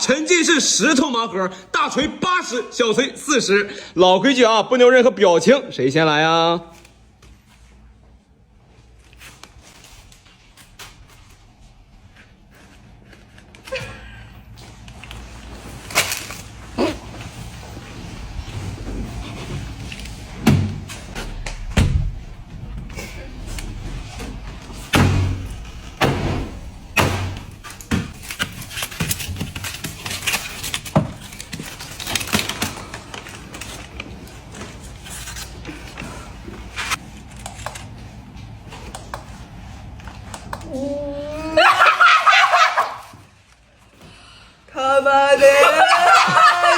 沉浸式石头盲盒，大锤80，小锤40。老规矩啊，不能有任何表情。谁先来啊？他妈的，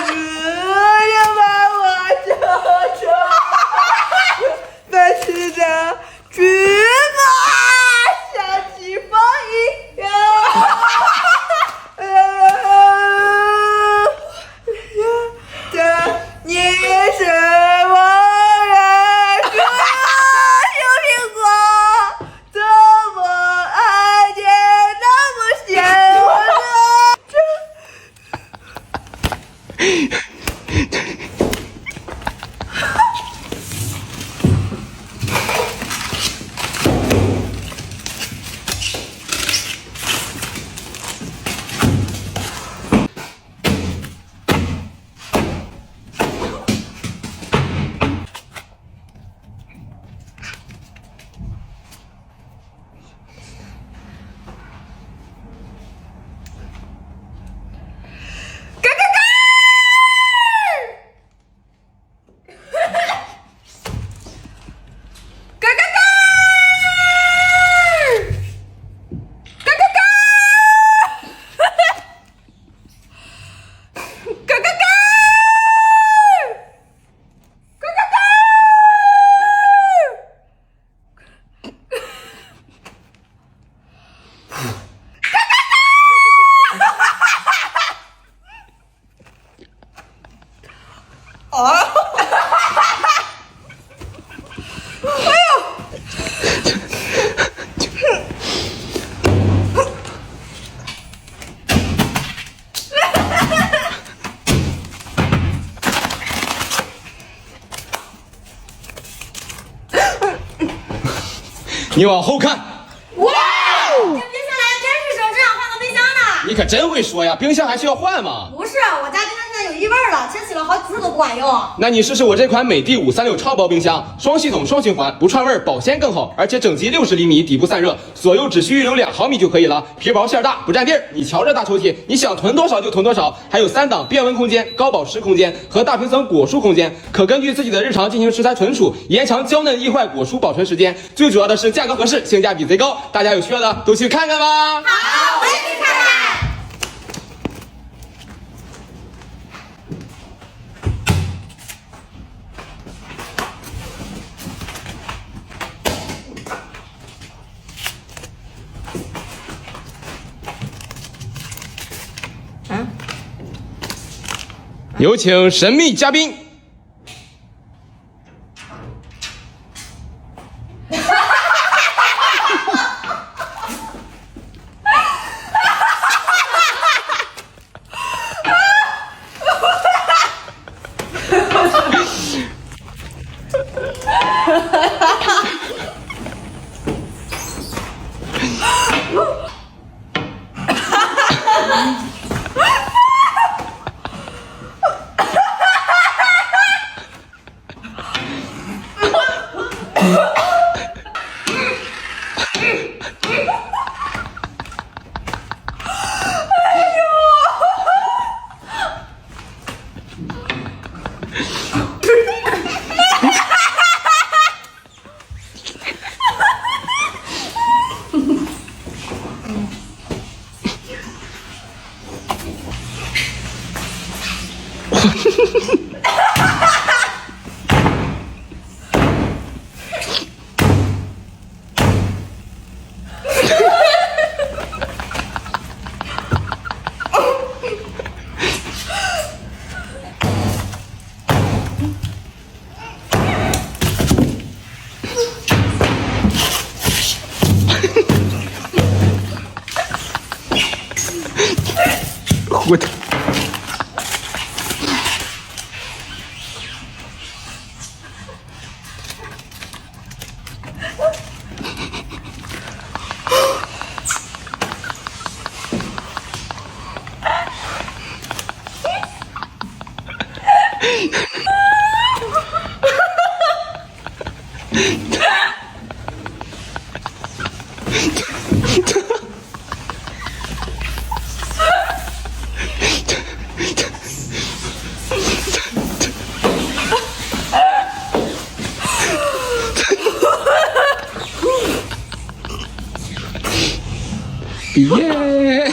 只有把我救出，但是的举法像疾风一样，你是我人生小苹果，怎么爱见那么险恶你往后看。哇！这冰箱来真是省，真想换个冰箱呢。你可真会说呀，冰箱还需要换吗？不是，我家冰箱现在有异味了，清洗了好几次都不管用。那你试试我这款美的536超薄冰箱，双系统双循环，不串味，保鲜更好，而且整机60厘米，底部散热，左右只需预留2毫米就可以了。皮薄馅大，不占地儿。你瞧这大抽屉，你想囤多少就囤多少，还有3档变温空间、高保湿空间和大平层果蔬空间，可根据自己的日常进行食材存储，延长娇嫩易坏果蔬保存时间。最主要的是价格合适，性价比贼高，大家有需要的都去看看吧。好，我也去看看。有请神秘嘉宾。我的。毕业。